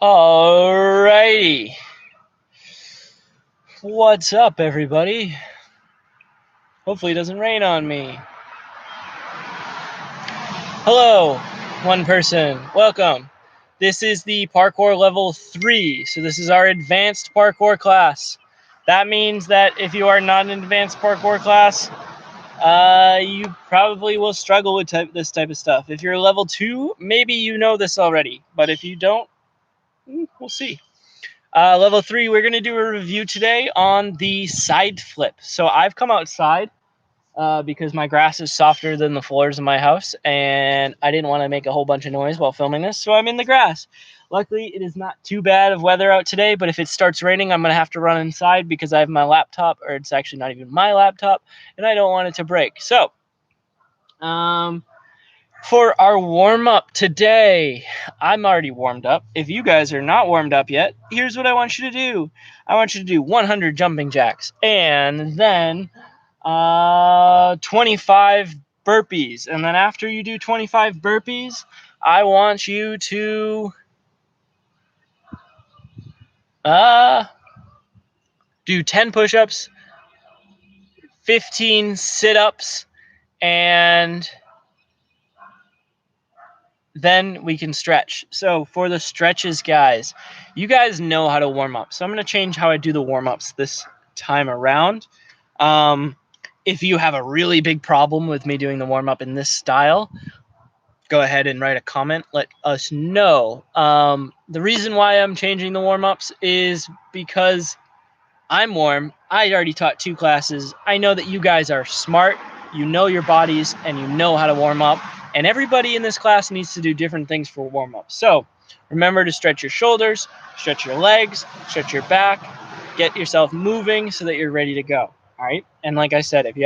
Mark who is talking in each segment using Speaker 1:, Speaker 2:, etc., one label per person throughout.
Speaker 1: Alrighty. What's up, everybody? Hopefully it doesn't rain on me. Hello, one person. Welcome. This is the Parkour Level 3. So this is our advanced parkour class. That means that if you are not an advanced parkour class, you probably will struggle with this type of stuff. If you're level 2, maybe you know this already. But if you don't, we'll see. Level 3, we're going to do a review today on the side flip. So I've come outside because my grass is softer than the floors in my house, and I didn't want to make a whole bunch of noise while filming this, so I'm in the grass. Luckily, it is not too bad of weather out today, but if it starts raining, I'm going to have to run inside because I have my laptop, or it's actually not even my laptop, and I don't want it to break. So, for our warm-up today, I'm already warmed up. If you guys are not warmed up yet, here's what I want you to do. I want you to do 100 jumping jacks, and then 25 burpees. And then after you do 25 burpees, I want you to do 10 push-ups, 15 sit-ups, and then we can stretch. So for the stretches, guys, you guys know how to warm up. So I'm going to change how I do the warm-ups this time around. If you have a really big problem with me doing the warm-up in this style, go ahead and write a comment. Let us know. The reason why I'm changing the warm-ups is because I'm warm. I already taught 2 classes. I know that you guys are smart. You know your bodies, and you know how to warm up. And everybody in this class needs to do different things for warm-up. So remember to stretch your shoulders, stretch your legs, stretch your back, get yourself moving so that you're ready to go. All right. And like I said, if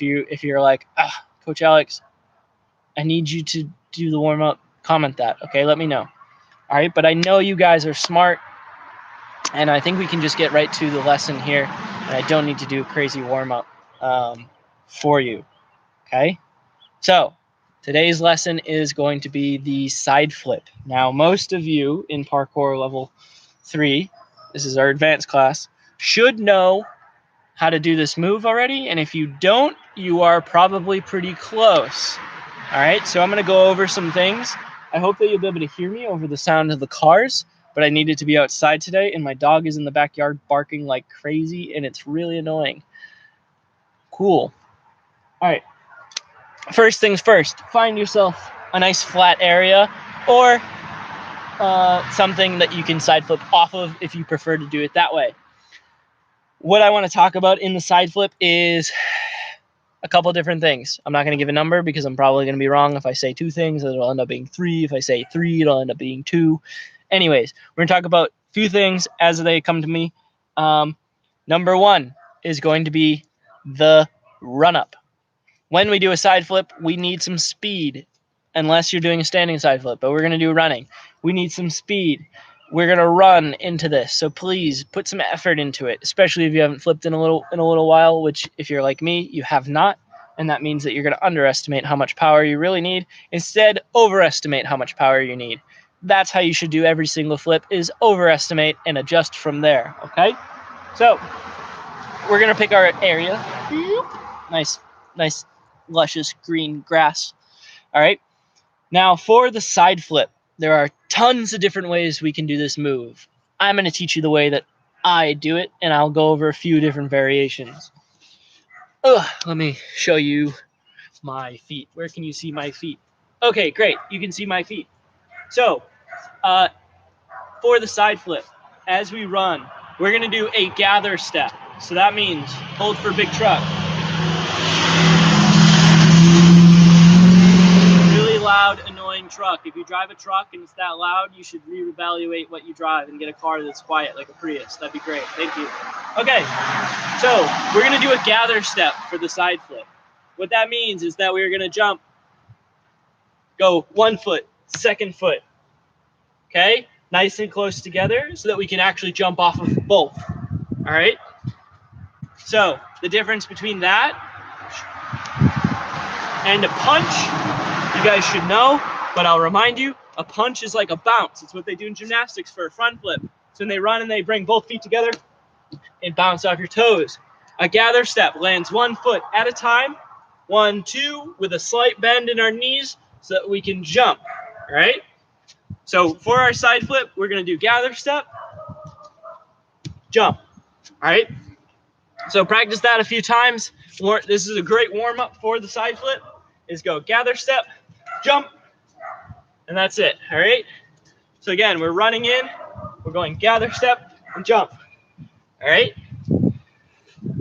Speaker 1: you're like, Coach Alex, I need you to do the warm-up, comment that. Okay, let me know. All right, but I know you guys are smart, and I think we can just get right to the lesson here, and I don't need to do a crazy warm-up for you. Okay, so today's lesson is going to be the side flip. Now, most of you in Parkour Level 3, this is our advanced class, should know how to do this move already, and if you don't, you are probably pretty close. All right, so I'm going to go over some things. I hope that you'll be able to hear me over the sound of the cars, but I needed to be outside today, and my dog is in the backyard barking like crazy, and it's really annoying. Cool. All right, first things first, find yourself a nice flat area or something that you can side flip off of if you prefer to do it that way. What I want to talk about in the side flip is a couple different things. I'm not going to give a number because I'm probably going to be wrong. If I say 2 things, it'll end up being 3. If I say 3, it'll end up being 2. Anyways, we're going to talk about a few things as they come to me. Number 1 is going to be the run-up. When we do a side flip, we need some speed, unless you're doing a standing side flip, but we're going to do running. We need some speed. We're going to run into this, so please put some effort into it, especially if you haven't flipped in a little while, which if you're like me, you have not, and that means that you're going to underestimate how much power you really need, instead overestimate how much power you need. That's how you should do every single flip, is overestimate and adjust from there, okay? So we're going to pick our area. Nice, luscious green grass. All right. Now for the side flip, there are tons of different ways we can do this move. I'm going to teach you the way that I do it, and I'll go over a few different variations. Let me show you my feet. Where can you see my feet? Okay, great. You can see my feet. So for the side flip, as we run, we're going to do a gather step. So that means hold for big truck. Loud, annoying truck. If you drive a truck and it's that loud, you should reevaluate what you drive and get a car that's quiet, like a Prius. That'd be great. Thank you. Okay, so we're going to do a gather step for the side flip. What that means is that we're going to jump, go 1 foot, 2nd foot. Okay, nice and close together so that we can actually jump off of both. All right, so the difference between that and a punch, you guys should know, but I'll remind you, A punch is like a bounce. It's what they do in gymnastics for a front flip. So when they run and they bring both feet together and bounce off your toes. A gather step lands 1 foot at a time, 1, 2, with a slight bend in our knees so that we can jump, all right? So for our side flip, we're gonna do gather step, jump, all right? So practice that a few times. This is a great warm up for the side flip, is go gather step, jump, and that's it, all right? So again, we're running in, we're going gather step and jump, all right?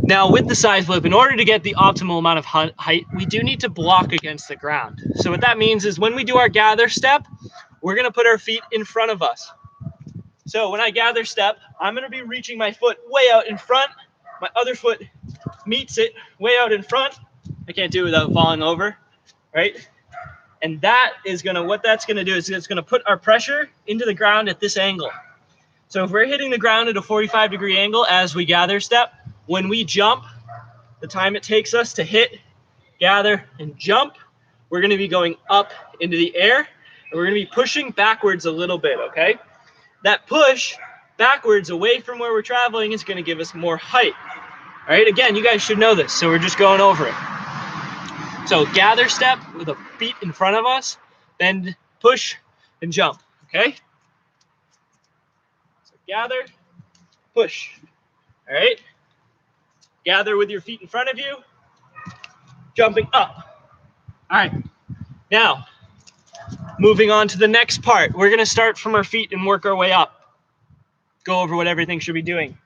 Speaker 1: Now with the side flip, in order to get the optimal amount of height, we do need to block against the ground. So what that means is when we do our gather step, we're gonna put our feet in front of us. So when I gather step, I'm gonna be reaching my foot way out in front. My other foot meets it way out in front. I can't do it without falling over, right? And that is what that's gonna do is it's gonna put our pressure into the ground at this angle. So if we're hitting the ground at a 45-degree angle as we gather step, when we jump, the time it takes us to hit, gather, and jump, we're gonna be going up into the air, and we're gonna be pushing backwards a little bit, okay? That push backwards away from where we're traveling is gonna give us more height. All right, again, you guys should know this, so we're just going over it. So gather step with the feet in front of us, then push and jump, okay? So gather, push, all right? Gather with your feet in front of you, jumping up. All right, now, moving on to the next part. We're gonna start from our feet and work our way up. Go over what everything should be doing.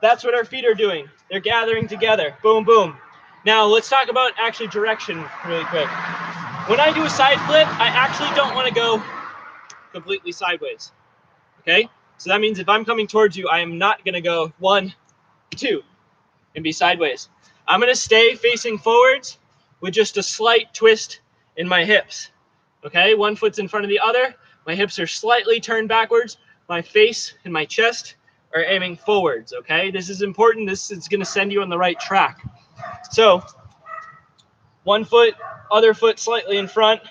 Speaker 1: That's what our feet are doing. They're gathering together, boom, boom. Now, let's talk about actually direction really quick. When I do a side flip, I actually don't wanna go completely sideways, okay? So that means if I'm coming towards you, I am not gonna go 1, 2, and be sideways. I'm gonna stay facing forwards with just a slight twist in my hips, okay? 1 foot's in front of the other. My hips are slightly turned backwards. My face and my chest are aiming forwards, okay? This is important. This is gonna send you on the right track. So 1 foot, other foot slightly in front,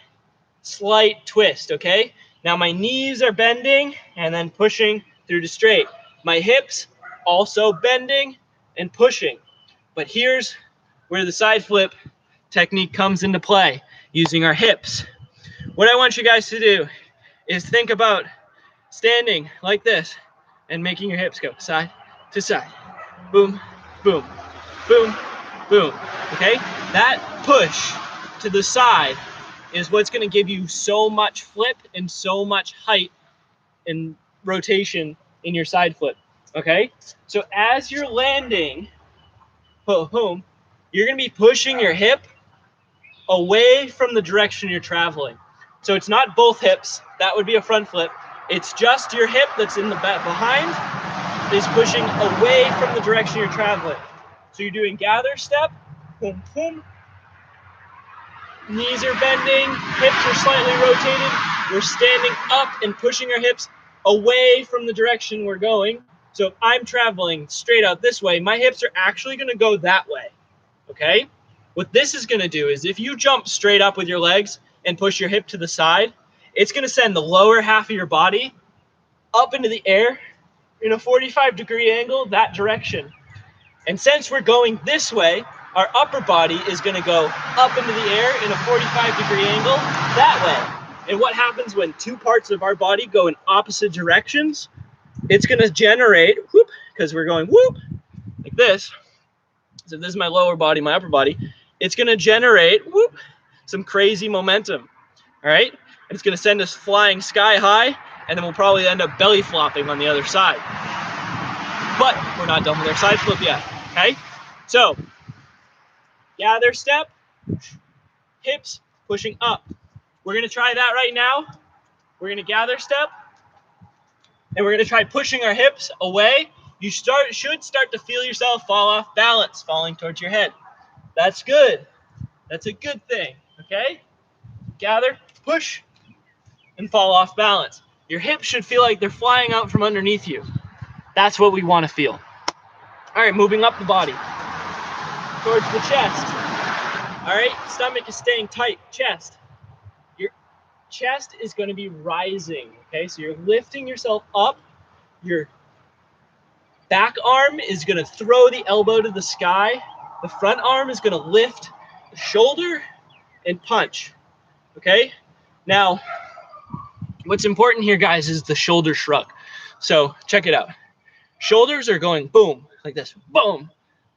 Speaker 1: slight twist, okay? Now my knees are bending and then pushing through to straight. My hips also bending and pushing. But here's where the side flip technique comes into play, using our hips. What I want you guys to do is think about standing like this and making your hips go side to side. Boom, boom, boom, boom, okay? That push to the side is what's gonna give you so much flip and so much height and rotation in your side flip, okay? So as you're landing, boom, you're gonna be pushing your hip away from the direction you're traveling. So it's not both hips, that would be a front flip. It's just your hip that's in the back behind is pushing away from the direction you're traveling. So you're doing gather step, boom, boom. Knees are bending, hips are slightly rotated. We're standing up and pushing our hips away from the direction we're going. So if I'm traveling straight out this way, my hips are actually gonna go that way, okay? What this is gonna do is if you jump straight up with your legs and push your hip to the side, it's gonna send the lower half of your body up into the air in a 45-degree angle that direction. And since we're going this way, our upper body is gonna go up into the air in a 45-degree angle that way. And what happens when two parts of our body go in opposite directions? It's gonna generate, whoop, because we're going whoop, like this. So this is my lower body, my upper body. It's gonna generate, whoop, some crazy momentum, all right? And it's gonna send us flying sky high, and then we'll probably end up belly flopping on the other side. But we're not done with our side flip yet, okay? So, gather step, hips pushing up. We're gonna try that right now. We're gonna gather step, and we're gonna try pushing our hips away. You should start to feel yourself fall off balance, falling towards your head. That's good. That's a good thing, okay? Gather, push, and fall off balance. Your hips should feel like they're flying out from underneath you. That's what we want to feel. All right, moving up the body towards the chest. All right, stomach is staying tight, chest. Your chest is going to be rising, okay? So you're lifting yourself up. Your back arm is going to throw the elbow to the sky. The front arm is going to lift the shoulder and punch, okay? Now, what's important here, guys, is the shoulder shrug. So check it out. Shoulders are going boom, like this, boom,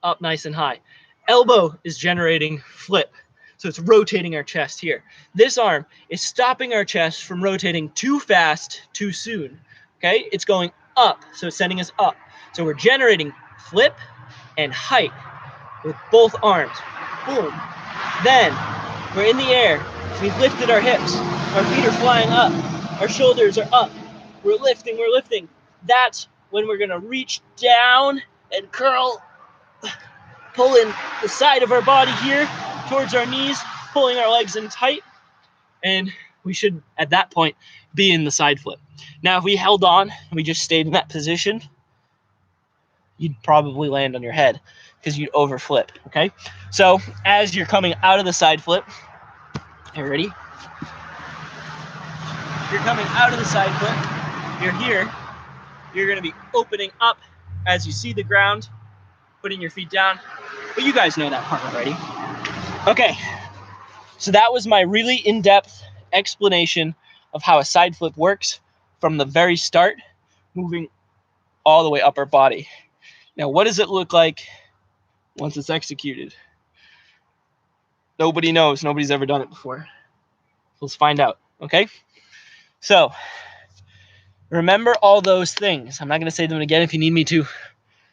Speaker 1: up nice and high. Elbow is generating flip. So it's rotating our chest here. This arm is stopping our chest from rotating too fast, too soon, okay? It's going up, so it's sending us up. So we're generating flip and height with both arms. Boom. Then we're in the air. We've lifted our hips. Our feet are flying up. Our shoulders are up. We're lifting, we're lifting. That's when we're gonna reach down and curl, pulling the side of our body here towards our knees, pulling our legs in tight, and we should, at that point, be in the side flip. Now, if we held on and we just stayed in that position, you'd probably land on your head because you'd overflip, okay? So as you're coming out of the side flip, you ready? You're coming out of the side flip, you're here, you're gonna be opening up as you see the ground, putting your feet down, but you guys know that part already. Okay, so that was my really in-depth explanation of how a side flip works from the very start, moving all the way up our body. Now, what does it look like once it's executed? Nobody knows. Nobody's ever done it before. Let's find out, okay? So, remember all those things. I'm not going to say them again. If you need me to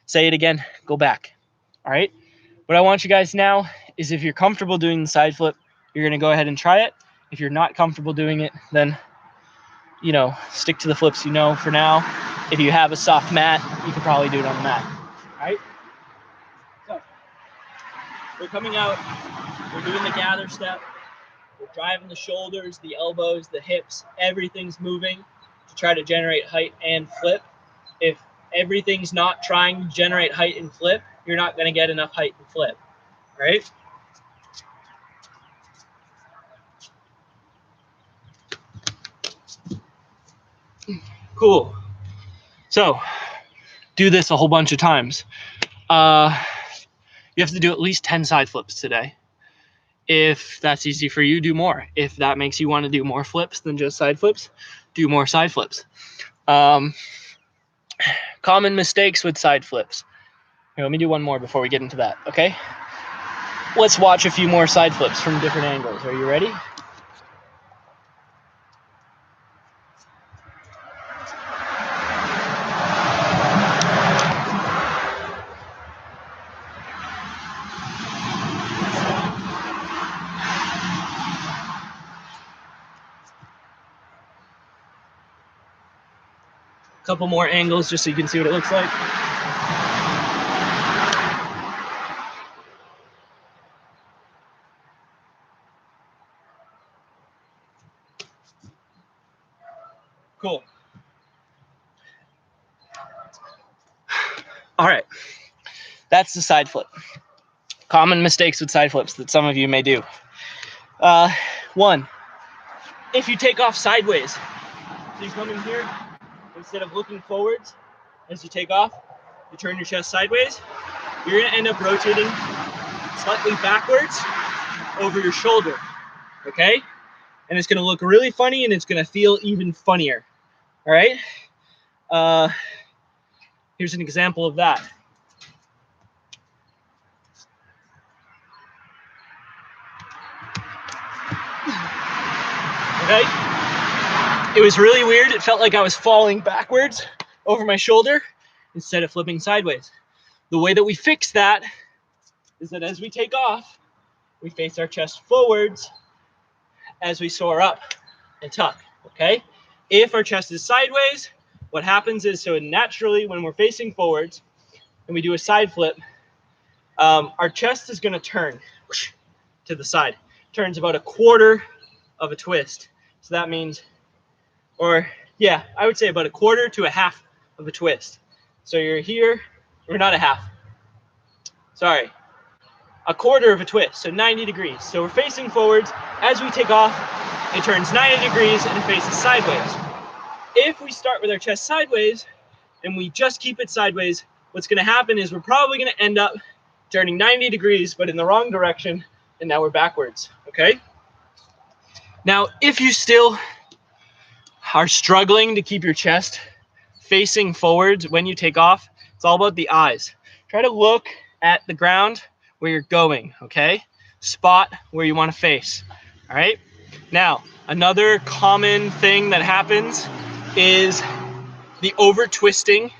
Speaker 1: say it again, go back, all right? What I want you guys now is, if you're comfortable doing the side flip, you're going to go ahead and try it. If you're not comfortable doing it, then, you know, stick to the flips you know for now. If you have a soft mat, you can probably do it on the mat, all right? So, we're coming out, we're doing the gather step, we're driving the shoulders, the elbows, the hips, everything's moving to try to generate height and flip. If everything's not trying to generate height and flip, you're not going to get enough height and flip, right? Cool. So, do this a whole bunch of times. You have to do at least 10 side flips today. If that's easy for you, do more. If that makes you want to do more flips than just side flips, do more side flips. Common mistakes with side flips. Here, let me do one more before we get into that, okay? Let's watch a few more side flips from different angles. Are you ready? Couple more angles just so you can see what it looks like. Cool. All right, that's the side flip. Common mistakes with side flips that some of you may do. One, if you take off sideways, so you come in here, instead of looking forwards as you take off, you turn your chest sideways, you're gonna end up rotating slightly backwards over your shoulder, okay? And it's gonna look really funny and it's gonna feel even funnier, all right? Here's an example of that. Okay? It was really weird. It felt like I was falling backwards over my shoulder instead of flipping sideways. The way that we fix that is that as we take off, we face our chest forwards as we soar up and tuck, okay? If our chest is sideways, what happens is, so naturally when we're facing forwards and we do a side flip, our chest is gonna turn to the side. Turns about 1/4 of a twist. So that means, or yeah, I would say about 1/4 to 1/2 of a twist. So you're here, or not 1/2, sorry, 1/4 of a twist, so 90 degrees. So we're facing forwards. As we take off it turns 90 degrees and it faces sideways. If we start with our chest sideways and we just keep it sideways, what's going to happen is we're probably going to end up turning 90 degrees, but in the wrong direction, and now we're backwards, okay? Now, if you still are struggling to keep your chest facing forwards when you take off, it's all about the eyes. Try to look at the ground where you're going, okay? Spot where you want to face, all right? Now, another common thing that happens is the over twisting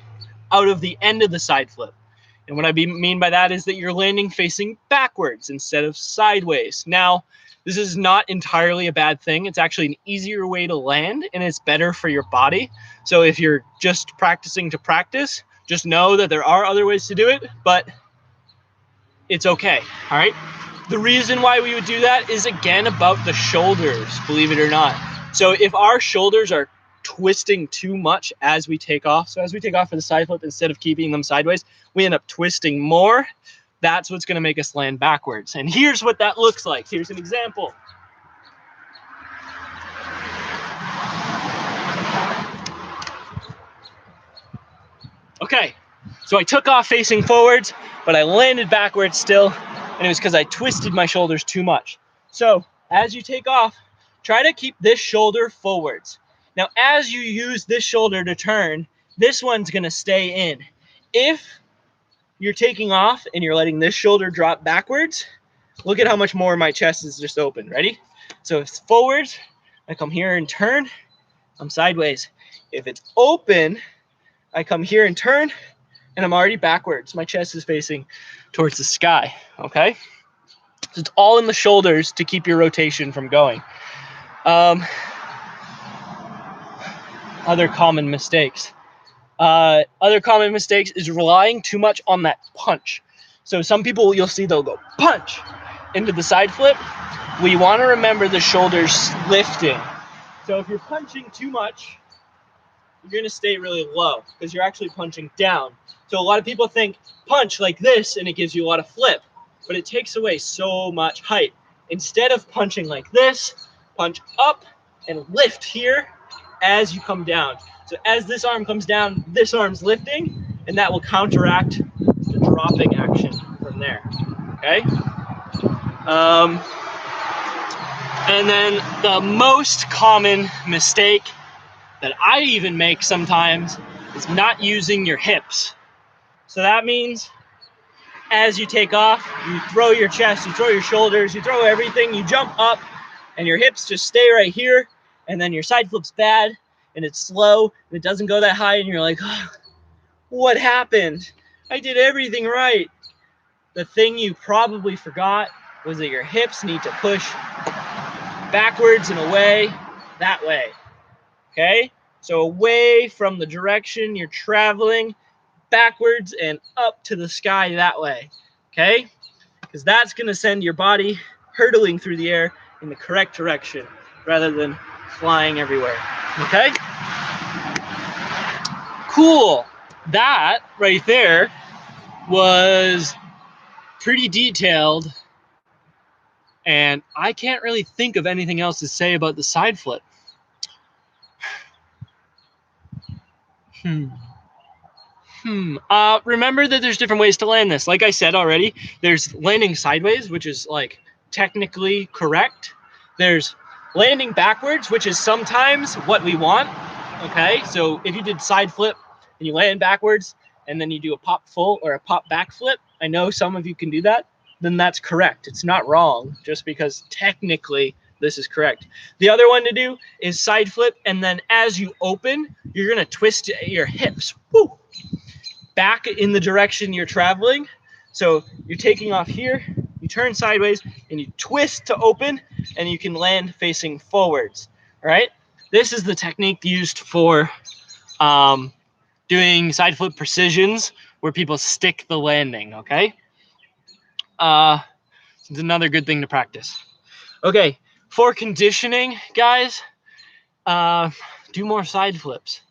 Speaker 1: out of the end of the side flip. And what I mean by that is that you're landing facing backwards instead of sideways. Now, this is not entirely a bad thing. It's actually an easier way to land, and it's better for your body. So if you're just practicing to practice, just know that there are other ways to do it, but it's okay, all right? The reason why we would do that is, again, about the shoulders, believe it or not. So if our shoulders are twisting too much as we take off, so as we take off for the side flip, instead of keeping them sideways, we end up twisting more. That's what's going to make us land backwards. And here's what that looks like. Here's an example. Okay, so I took off facing forwards, but I landed backwards still, and it was because I twisted my shoulders too much. So as you take off, try to keep this shoulder forwards. Now, as you use this shoulder to turn, this one's going to stay in. If you're taking off and you're letting this shoulder drop backwards, look at how much more my chest is just open. Ready? So if it's forwards, I come here and turn, I'm sideways. If it's open, I come here and turn, and I'm already backwards. My chest is facing towards the sky, okay? So it's all in the shoulders to keep your rotation from going. Other common mistakes. Other common mistakes is relying too much on that punch. So some people, you'll see, they'll go punch into the side flip. We want to remember the shoulders lifting. So if you're punching too much, you're going to stay really low because you're actually punching down. So a lot of people think punch like this and it gives you a lot of flip, but it takes away so much height. Instead of punching like this, punch up and lift here as you come down. So as this arm comes down, this arm's lifting, and that will counteract the dropping action from there, okay? And then the most common mistake that I even make sometimes is not using your hips. So that means as you take off, you throw your chest, you throw your shoulders, you throw everything, you jump up, and your hips just stay right here, and then your side flip's bad, and it's slow, and it doesn't go that high, and you're like, oh, what happened? I did everything right. The thing you probably forgot was that your hips need to push backwards and away that way, okay? So away from the direction you're traveling, backwards and up to the sky that way, okay? Because that's going to send your body hurtling through the air in the correct direction rather than flying everywhere, okay? Cool. That right there was pretty detailed, and I can't really think of anything else to say about the side flip. Remember that there's different ways to land this. Like I said already, there's landing sideways, which is like technically correct. There's landing backwards, which is sometimes what we want, okay? So if you did side flip and you land backwards and then you do a pop full or a pop back flip, I know some of you can do that, then that's correct. It's not wrong just because technically this is correct. The other one to do is side flip, and then as you open, you're gonna twist your hips back in the direction you're traveling. So you're taking off here, you turn sideways, and you twist to open, and you can land facing forwards, all right? This is the technique used for doing side flip precisions where people stick the landing, okay? It's another good thing to practice. Okay, for conditioning, guys, do more side flips.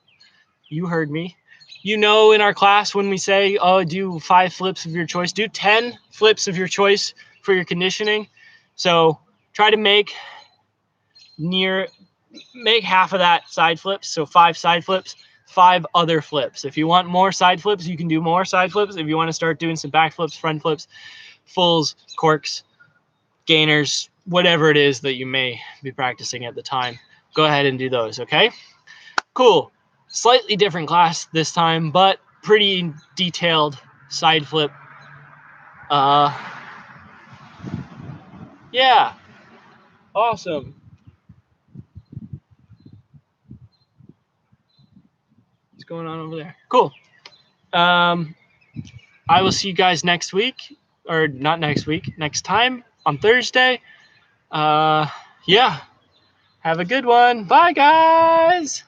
Speaker 1: You heard me. You know, in our class when we say, oh, do 5 flips of your choice, do 10 flips of your choice for your conditioning. So try to make make half of that side flips. So 5 side flips, 5 other flips. If you want more side flips, you can do more side flips. If you want to start doing some back flips, front flips, fulls, corks, gainers, whatever it is that you may be practicing at the time, go ahead and do those, okay? Cool. Slightly different class this time, but pretty detailed side flip. Yeah. Awesome. What's going on over there? Cool. I will see you guys next week, or not next week, next time on Thursday. Yeah. Have a good one. Bye, guys.